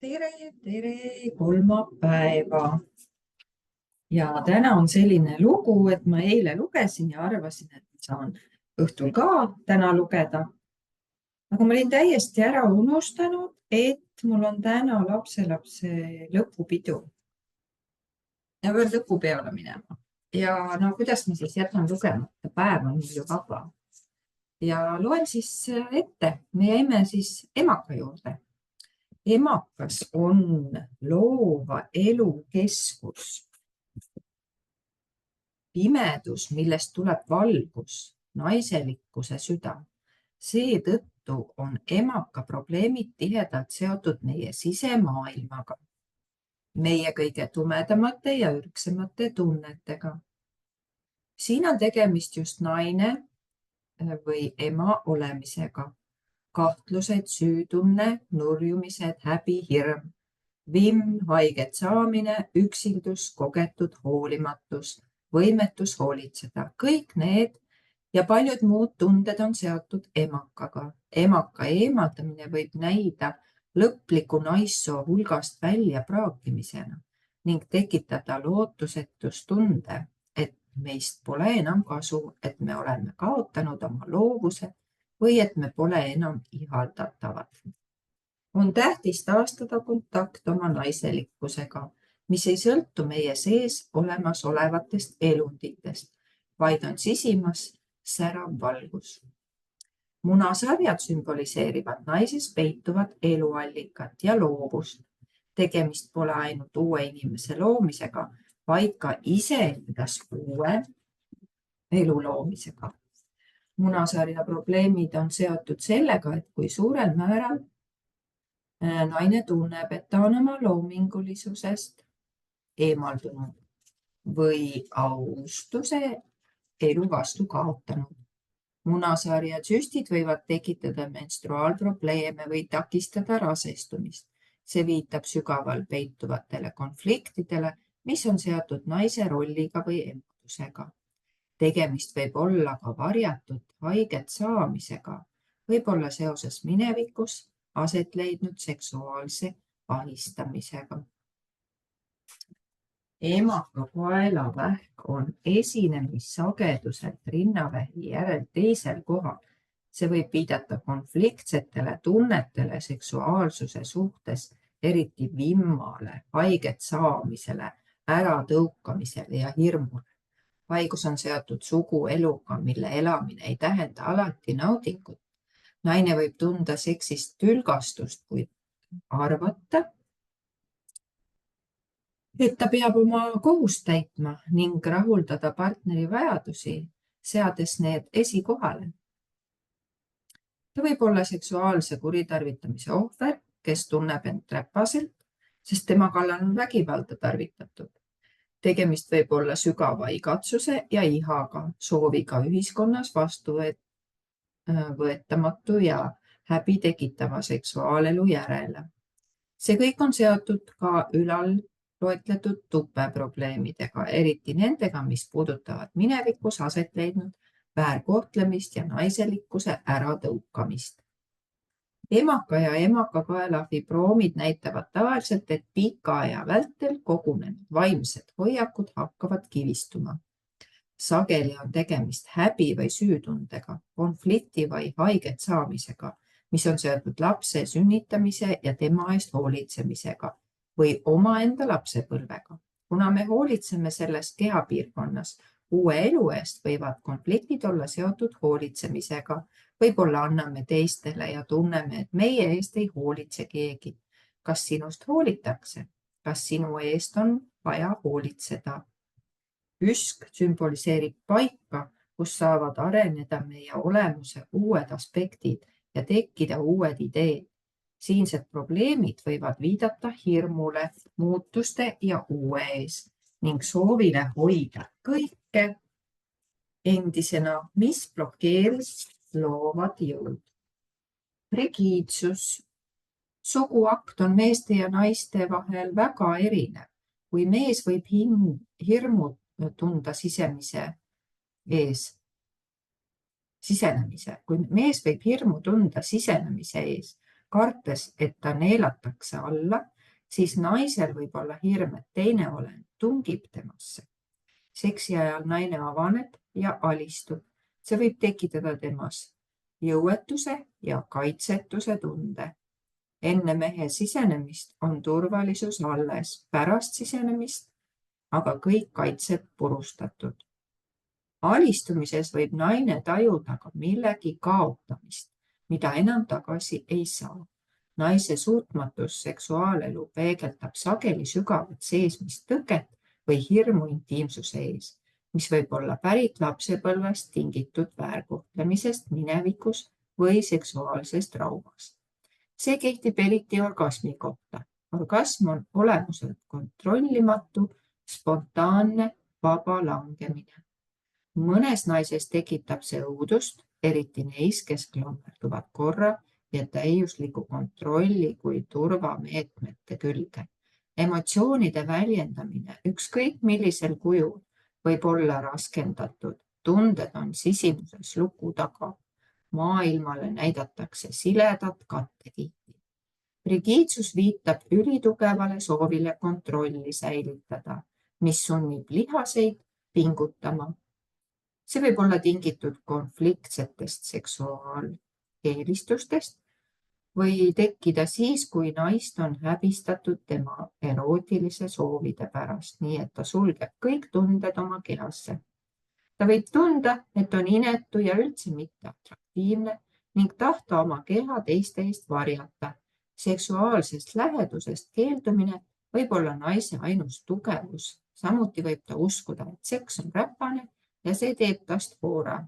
Tere kolmapäeva. Ja täna on selline lugu, et ma eile lugesin ja arvasin, et saan õhtul ka täna lugeda. Aga ma olin täiesti ära unustanud, et mul on täna lapselapse lõpupidu. Ja veel lõpu peale minema. Ja no kuidas ma siis jätan lugemata, päev on ju vaba. Ja loen siis ette, me jäime siis emaka juurde. Emakas on loova elu keskus. Pimedus, millest tuleb valgus, naiselikkuse süda. Seetõttu on emaka probleemid tihedalt seotud meie sisemaailmaga, meie kõige tumedamate ja ürgsemate tunnetega. Siin on tegemist just naine või ema olemisega. Kahtlused, süütunne, nurjumised, häbi, hirm, vimm, haiget saamine, üksildus, kogetud hoolimatus, võimetus hoolitseda. Kõik need ja paljud muud tunded on seotud emakaga. Emaka eemaldamine võib näida lõpliku naissoo hulgast välja praakimisena ning tekitada lootusetustunde, et meist pole enam kasu, et me oleme kaotanud oma loovuse või et me pole enam ihaldatavad. On tähtis taastada kontakt oma naiselikkusega, mis ei sõltu meie sees olemasolevatest elunditest, vaid on sisimas särav valgus. Munasarjad sümboliseerivad naises peituvat eluallikat ja loovust. Tegemist pole ainult uue inimese loomisega, vaid ka iseendas uue elu loomisega. Munasarja probleemid on seotud sellega, et kui suurel määral naine tunneb, et ta on oma loomingulisusest eemaldunud või austuse elu vastu kaotanud. Munasarja süstid võivad tekitada menstruaalprobleeme või takistada rasestumist. See viitab sügaval peituvatele konfliktidele, mis on seotud naise rolliga või emadusega. Tegemist võib olla ka varjatud haiget saamisega, võib olla seoses minevikus aset leidnud seksuaalse ahistamisega. Emaka kaelavähk on esinemissageduselt rinnavähi järel teisel kohal. See võib viidata konfliktsetele tunnetele seksuaalsuse suhtes, eriti vimmale, haiget saamisele, äratõukamisele ja hirmule. Haigus on seotud sugueluga, mille elamine ei tähenda alati naudingut. Naine võib tunda seksist tülgastust, kuid arvata, et ta peab oma kohust täitma ning rahuldada partneri vajadusi, seades need esikohale. Ta võib olla seksuaalse kuritarvitamise ohver, kes tunneb end räpaselt, sest tema kallal on vägivalda tarvitatud. Tegemist võib olla sügava igatsuse ja ihaga, sooviga ühiskonnas vastuvõetamatu ja häbi tekitava seksuaalelu järele. See kõik on seotud ka ülal loetletud tupeprobleemidega, eriti nendega, mis puudutavad minevikus aset leidnud väärkohtlemist ja naiselikkuse äratõukamist. Emaka ja emaka kaela fibroomid näitavad tavaliselt, et pika aja vältel kogunenud vaimsed hoiakud hakkavad kivistuma. Sageli on tegemist häbi või süütundega, konflikti või haiget saamisega, mis on seotud lapse sünnitamise ja tema eest hoolitsemisega või omaenda lapsepõlvega. Kuna me hoolitseme selles kehapiirkonnas uue elu eest, võivad konfliktid olla seotud hoolitsemisega. Võib-olla anname teistele ja tunneme, et meie eest ei hoolitse keegi. Kas sinust hoolitakse? Kas sinu eest on vaja hoolitseda? Üsk sümboliseerib paika, kus saavad areneda meie olemuse uued aspektid ja tekkida uued ideed. Siinsed probleemid võivad viidata hirmule, muutuste ja uue ees ning soovile hoida kõike endisena, mis blokeeris loovad jõud. Rigiidsus. Suguakt on meeste ja naiste vahel väga erinev. Kui mees võib hirmu tunda sisenemise ees, kartes, et ta neelatakse alla siis naisel võib olla hirm, et teine olend tungib temasse. Seksi ajal naine avaneb ja alistub. See võib tekitada temas jõuetuse ja kaitsetuse tunde. Enne mehe sisenemist on turvalisus alles, pärast sisenemist aga kõik kaitsed purustatud. Alistumises võib naine tajuda ka millegi kaotamist, mida enam tagasi ei saa. Naise suutmatus seksuaalelu peegeldab sageli sügavat seesmist tõket või hirmu intiimsuse ees, mis võib olla pärit lapsepõlvest tingitud väärkohtlemisest minevikus või seksuaalsest traumast. See kehtib eriti orgasmi kohta. Orgasm on olemuselt kontrollimatu, spontaanne, vaba langemine. Mõnes naises tekitab see õudust, eriti neis, kes klammerduvad korra ja täiusliku kontrolli kui turvameetmete külge. Emotsioonide väljendamine ükskõik millisel kujul võib olla raskendatud. Tunded on sisimuses luku taga. Maailmale näidatakse siledat kattekihti. Rigiidsus viitab ülitugevale soovile kontrolli säilitada, mis sunnib lihaseid pingutama. See võib olla tingitud konfliktsetest seksuaaleelistustest või tekkida siis, kui naist on häbistatud tema erootilise soovide pärast, nii et ta sulgeb kõik tunded oma kehasse. Ta võib tunda, et on inetu ja üldse mitte atraktiivne ning tahta oma keha teiste eest varjata. Seksuaalsest lähedusest keeldumine võib olla naise ainus tugevus. Samuti võib ta uskuda, et seks on räpane ja see teeb tast voora.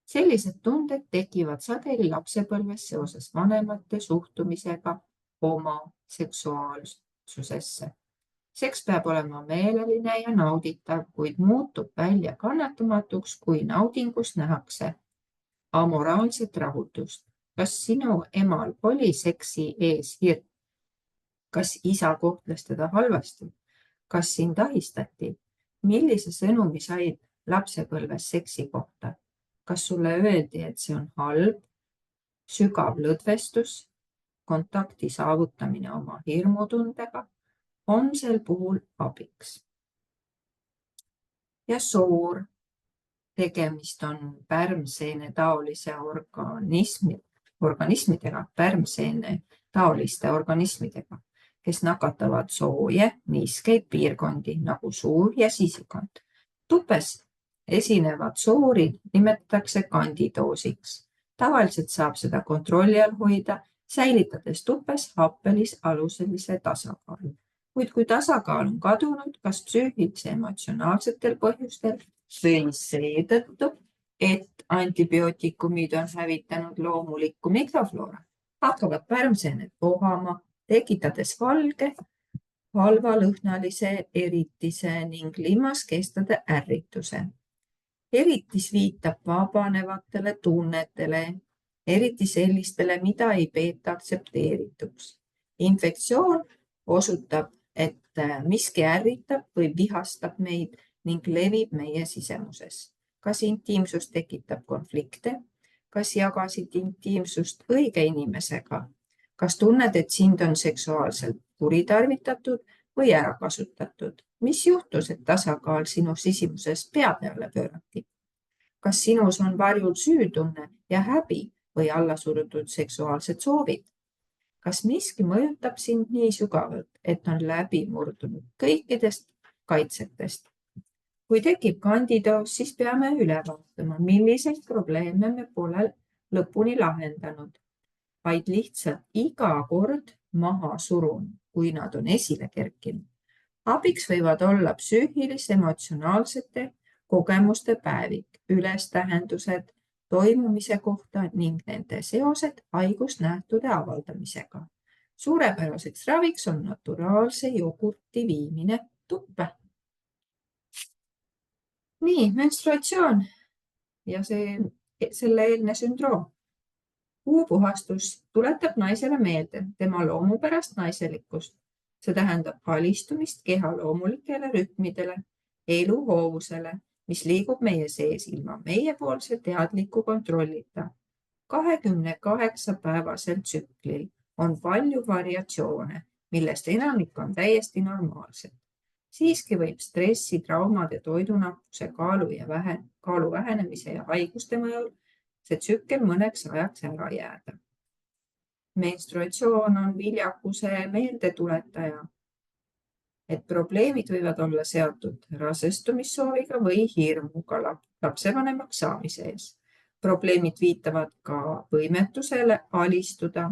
Sellised tunded tekivad sageli lapsepõlves seoses vanemate suhtumisega oma seksuaalsusesse. Seks peab olema meeleline ja nauditav, kuid muutub välja kannatamatuks, kui naudingus nähakse amoraalset rahutust. Kas sinu emal oli seksi ees hirm? Kas isa kohtles teda halvasti? Kas sind ahistati? Millise sõnumi said lapsepõlves seksi kohta? Kas sulle öeldi, et see on halb, sügav lõdvestus, kontakti saavutamine oma hirmutundega on sel puhul abiks? Ja soor. Tegemist on pärmseene taolise organismidega, kes nakatavad sooje, niiskeid piirkondi nagu suu ja sisikond. Tupes esinevad soori nimetatakse kandidoosiks. Tavaliselt saab seda kontrolli all hoida, säilitades tupes happelis aluselise tasakaalu. Kuid kui tasakaal on kadunud, kas psüühilise emotsionaalsetel põhjustel või seetõttu, et antibiootikumid on hävitanud loomulikku mikrofloora, hakkavad pärmseened vohama, tekitades valge, halvalõhnalise eritise ning limaskestade ärrituse. Eritis viitab vabanevatele tunnetele, eriti sellistele, mida ei peeta aktsepteerituks. Infektsioon osutab, et miski ärritab või vihastab meid ning levib meie sisemuses. Kas intiimsus tekitab konflikte? Kas jagasid intiimsust õige inimesega? Kas tunned, et sind on seksuaalselt kuritarvitatud või ära kasutatud? Mis juhtus, et tasakaal sinu sisimuses pea peale pöörati? Kas sinus on varjul süütunne ja häbi või allasurutud seksuaalsed soovid? Kas miski mõjutab sind nii sügavalt, et on läbi murdunud kõikidest kaitsetest? Kui tekib kandidoos, siis peame üle vaatama, milliseid probleeme me pole lõpuni lahendanud, vaid lihtsalt iga kord maha surun, kui nad on esile kerkinud. Abiks võivad olla psüühilis-emotsionaalsete kogemuste päevik, ülestähendused toimumise kohta ning nende seosed haigusnähtude avaldamisega. Suurepäraseks raviks on naturaalse jogurti viimine tuppe. Nii, menstruatsioon ja selle eelne sündroom. Kuupuhastus tuletab naisele meelde tema loomupärast naiselikkust. See tähendab alistumist keha loomulikele rütmidele, eluhoovusele, mis liigub meie sees ilma meiepoolse teadliku kontrollita. 28-päevasel tsüklil on palju variatsioone, millest enamik on täiesti normaalsed. Siiski võib stressi, traumad ja toidunappuse, kaalu vähenemise ja haiguste mõjul see tsükkel mõneks ajaks ära jääda. Menstruatsioon on viljakuse meeldetuletaja, et probleemid võivad olla seotud rasestumissooviga või hirmuga lapsevanemaks saamise ees. Probleemid viitavad ka võimetusele alistuda,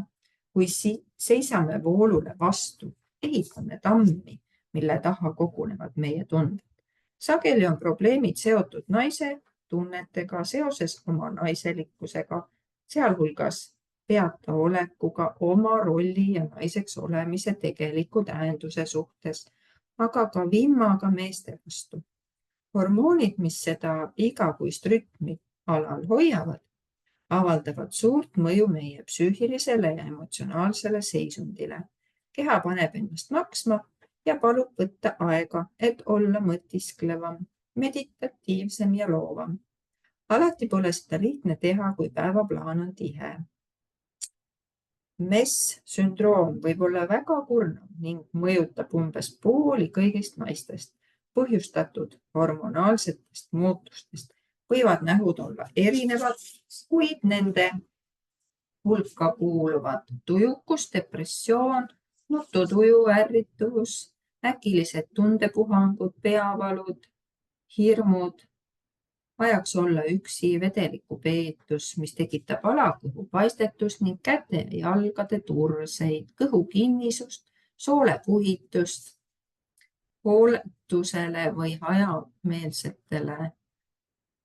kui seisame voolule vastu, ehitame tammi, mille taha kogunevad meie tunded. Sageli on probleemid seotud naise tunnetega seoses oma naiselikkusega, sealhulgas peataolekuga oma rolli ja naiseks olemise tegeliku tähenduse suhtes, aga ka vimmaga meeste vastu. Hormoonid, mis seda igakuist rütmi alal hoiavad, avaldavad suurt mõju meie psüühilisele ja emotsionaalsele seisundile. Keha paneb ennast maksma ja palub võtta aega, et olla mõtisklevam, meditatiivsem ja loovam. Alati pole seda lihtne teha, kui päevaplaan on tihe. MES-sündroom võib olla väga kurnav ning mõjutab umbes pooli kõigist naistest. Põhjustatud hormonaalsetest muutustest võivad nähud olla erinevad, kuid nende hulka kuuluvad tujukus, depressioon, nututuju, ärrituvus, äkilised tundepuhangud, peavalud, hirmud, vajaks olla üksi, vedelikupeetus, mis tekitab alakõhu paistetust ning käte ja jalgade turseid, kõhu kinnisust, soolepuhitust, hooletusele või hajameelsetele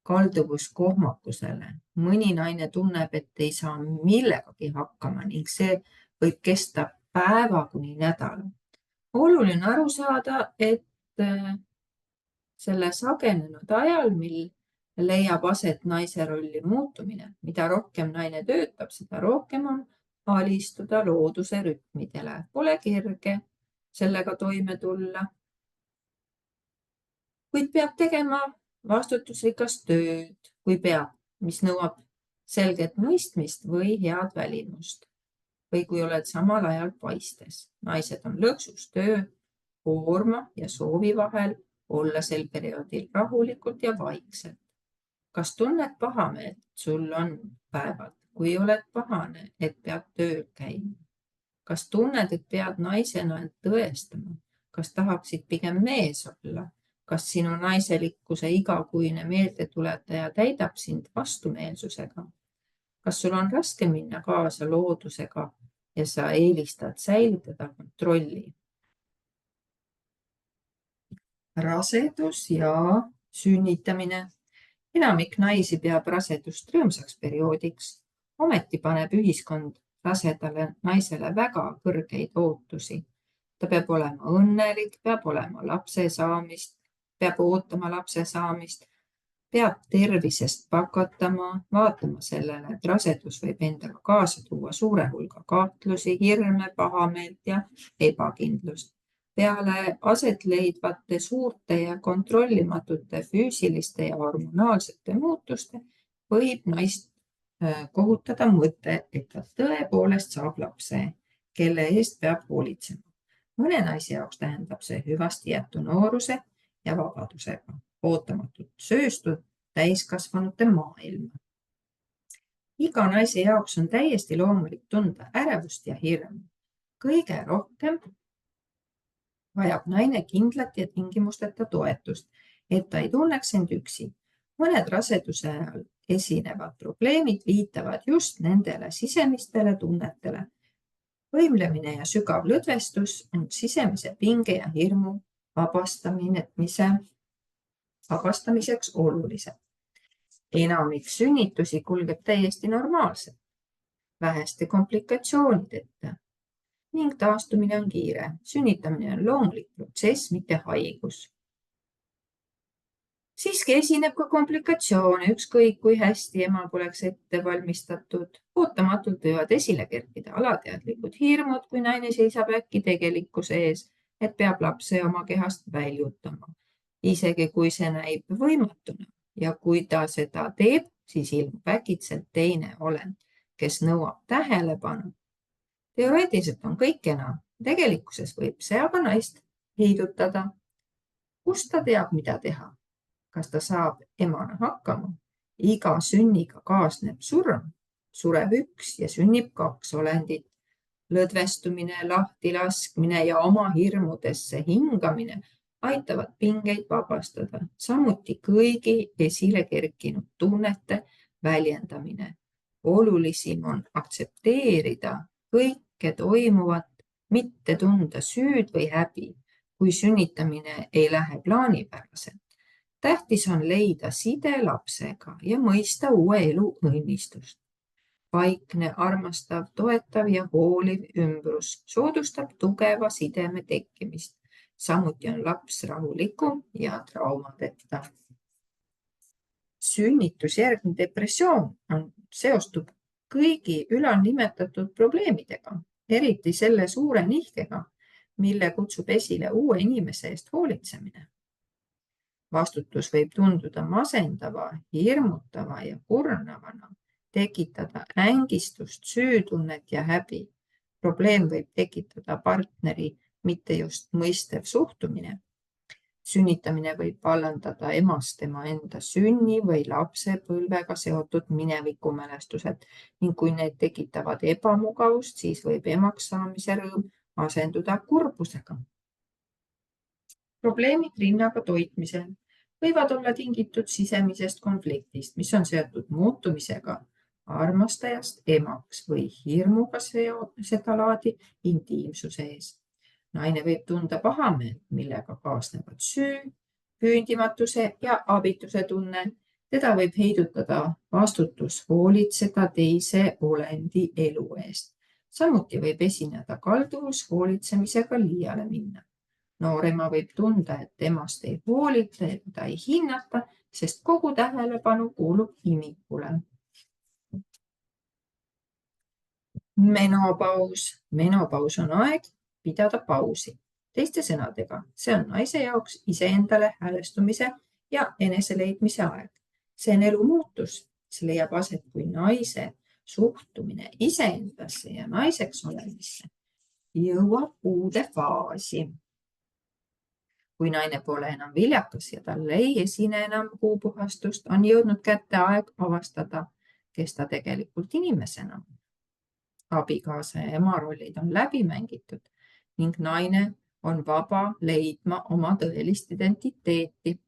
kalduvuskohmakusele. Mõni naine tunneb, et ei saa millegagi hakkama ning see võib kesta päeva kuni nädala. Oluline aru saada, et selle sagenenud ajal, mil leiab aset naise rolli muutumine, mida rohkem naine töötab, seda rohkem on alistuda looduse rütmidele. Pole kerge sellega toime tulla, kuid peab tegema vastutusrikast tööd, kui peab, mis nõuab selget mõistmist või head välimust. Või kui oled samal ajal paistes. Naised on lõksus töö, koorma ja soovi vahel olla sel perioodil rahulikult ja vaikselt. Kas tunned pahameelt, sul on päevad, kui oled pahane, et pead tööl käima? Kas tunned, et pead naisena end tõestama? Kas tahaksid pigem mees olla? Kas sinu naiselikkuse igakuine meeldetuletaja täidab sind vastumeelsusega? Kas sul on raske minna kaasa loodusega ja sa eelistad säilitada kontrolli? Rasedus ja sünnitamine. Enamik naisi peab rasedust rõõmsaks perioodiks. Ometi paneb ühiskond rasedale naisele väga kõrgeid ootusi. Ta peab olema õnnelik, peab olema lapse saamist, peab ootama lapse saamist, peab tervisest pakatama, vaatama sellele, et rasedus võib endaga kaasa tuua suure hulga kahtlusi, hirme, pahameelt ja ebakindlust. Peale aset leidvate suurte ja kontrollimatute füüsiliste ja hormonaalsete muutuste võib naist kohutada mõte, et ta tõepoolest saab lapse, kelle eest peab hoolitsema. Mõne naise jaoks tähendab see hüvasti jättu nooruse ja vabadusega, ootamatut sööstu täiskasvanute maailma. Iga naise jaoks on täiesti loomulik tunda ärevust ja hirmu. Kõige rohkem vajab naine kindlat ja tingimusteta toetust, et ta ei tunneks end üksi. Mõned raseduse ajal esinevad probleemid viitavad just nendele sisemistele tunnetele. Võimlemine ja sügav lõdvestus on sisemise pinge ja hirmu vabastamiseks olulised. Enamik sünnitusi kulgeb täiesti normaalselt, väheste komplikatsioonideta ning taastumine on kiire. Sünnitamine on loomulik protsess, mitte haigus. Siiski esineb ka komplikatsioone, ükskõik kui hästi ema poleks ette valmistatud. Ootamatult võivad esile kerkida alateadlikud hirmud, kui naine seisab äkki tegelikkuse ees, et peab lapse oma kehast väljutama. Isegi kui see näib võimatuna ja kui ta seda teeb, siis ilmub äkitselt teine olend, kes nõuab tähelepanu. Teoreetiliselt on kõik kena, Tegelikkuses võib see aga naist heidutada. Kust ta teab, mida teha? Kas ta saab emana hakkama? Iga sünniga kaasneb surm. Sureb üks ja sünnib kaks olendit. Lõdvestumine, lahtilaskmine ja oma hirmudesse hingamine aitavad pingeid vabastada. Samuti kõigi esile kerkinud tunnete väljendamine. Olulisim on aktsepteerida kõike toimuvat, mitte tunda süüd või häbi, kui sünnitamine ei lähe plaanipäraselt. Tähtis on leida side lapsega ja mõista uue elu õnnistust. Vaikne, armastav, toetav ja hooliv ümbrus soodustab tugeva sideme tekkimist. Samuti on laps rahulikum ja traumadeta. Sünnitusjärgne depressioon seostub kõigi ülalnimetatud probleemidega, eriti selle suure nihkega, mille kutsub esile uue inimese eest hoolitsemine. Vastutus võib tunduda masendava, hirmutava ja kurnavana, tekitada ängistust, süütunnet ja häbi. Probleem võib tekitada partneri mitte just mõistev suhtumine. Sünnitamine võib vallandada emast tema enda sünni või lapsepõlvega seotud minevikumälestused ning kui need tekitavad ebamugavust, siis võib emaks saamise rõõm asenduda kurbusega. Probleemid rinnaga toitmisel võivad olla tingitud sisemisest konfliktist, mis on seotud muutumisega armastajast emaks või hirmuga seda laadi intiimsuse ees. Naine võib tunda pahameelt, millega kaasnevad süü, küündimatuse ja abituse tunne. Teda võib heidutada vastutus hoolitseda teise olendi elu eest. Samuti võib esineda kalduvus hoolitsemisega liiale minna. Noorema võib tunda, et temast ei hoolita ja teda ei hinnata, sest kogu tähelepanu kuulub imikule. Menopaus. Menopaus on aeg pidada pausi. Teiste sõnadega, see on naise jaoks iseendale häälestumise ja eneseleidmise aeg. See on elu muutus. See leiab aset, kui naise suhtumine iseendasse ja naiseks olemisse jõuab uude faasi. Kui naine pole enam viljakas ja tal ei esine enam kuupuhastust, on jõudnud kätte aeg avastada, kes ta tegelikult inimesena. Abikaasa ja ema rollid on läbi mängitud ning naine on vaba leidma oma tõelist identiteeti.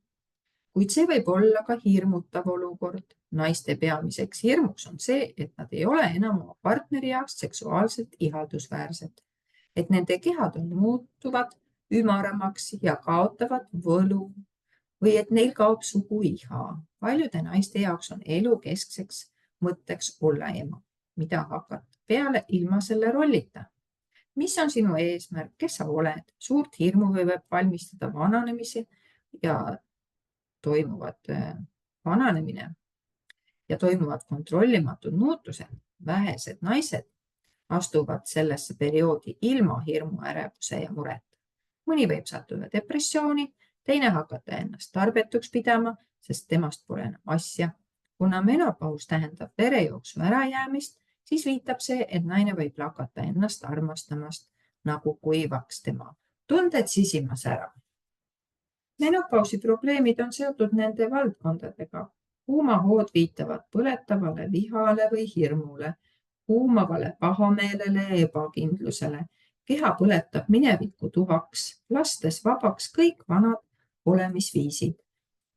Kuid see võib olla ka hirmutav olukord. Naiste peamiseks hirmuks on see, et nad ei ole enam oma partneri jaoks seksuaalselt ihaldusväärsed, et nende kehad muutuvad ümaramaks ja kaotavad võlu või et neil kaob suguiha. Paljude naiste jaoks on elu keskseks mõtteks olla ema, mida hakata peale ilma selle rollita. Mis on sinu eesmärk, kes sa oled? Suurt hirmu võib valmistada vananemise ja toimuvad kontrollimatud muutused. Vähesed naised astuvad sellesse perioodi ilma hirmu, ärevuse ja mureta. Mõni võib sattuda depressiooni, teine hakata ennast tarbetuks pidama, sest temast pole enam asja. Kuna menopaus tähendab verejooksu ärajäämist, siis viitab see, et naine võib lakata ennast armastamast, nagu kuivaks tema tunded sisimas ära. Menopausi probleemid on seotud nende valdkondadega. Kuumahood viitavad põletavale vihale või hirmule, kuumavale pahameelele ja ebakindlusele. Keha põletab minevikku tuhaks, lastes vabaks kõik vanad olemisviisid.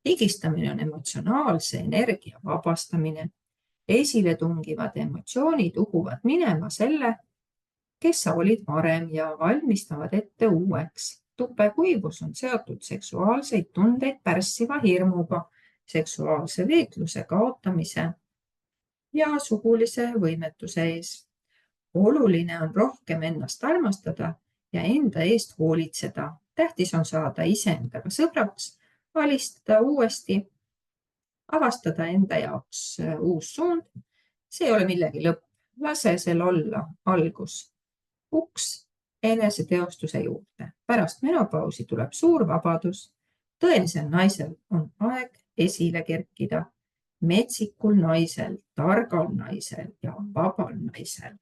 Higistamine on emotsionaalse energia vabastamine. Esile tungivad emotsioonid uhuvad minema selle, kes sa olid varem ja valmistavad ette uueks. Tupekuivus on seotud seksuaalseid tundeid pärssiva hirmuga, seksuaalse veetluse kaotamise ja sugulise võimetuse ees. Oluline on rohkem ennast armastada ja enda eest hoolitseda. Tähtis on saada iseendaga sõbraks, alistada uuesti, avastada enda jaoks uus suund. See ei ole millegi lõpp. Lase sel olla algus. Uks eneseteostuse juurde. Pärast menopausi tuleb suur vabadus. Tõelisel naisel on aeg esile kerkida. Metsikul naisel, targal naisel ja vabal naisel.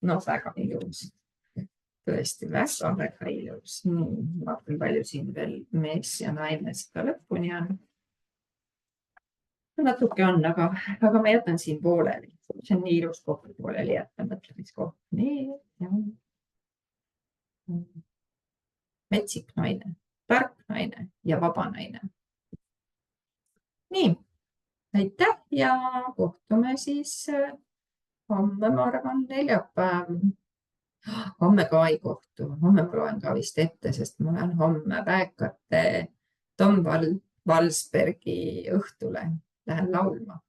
Väga ilus. tõesti väga-väga ilus. Vaatan, palju siin veel mees ja naine seda lõpuni on. Natuke on, aga ma jätan siin pooleli. See on nii ilus koht pooleli jätta, mõtlemiskoht. Nii, ja. Metsik naine, tark naine ja vaba naine. Nii, aitäh ja kohtume siis homme, ma arvan, neljapäev. Homme ka ei kohtu, homme ma loen ka vist ette, sest ma lähen homme Pääkate Tom Valsbergi õhtule, lähen laulma.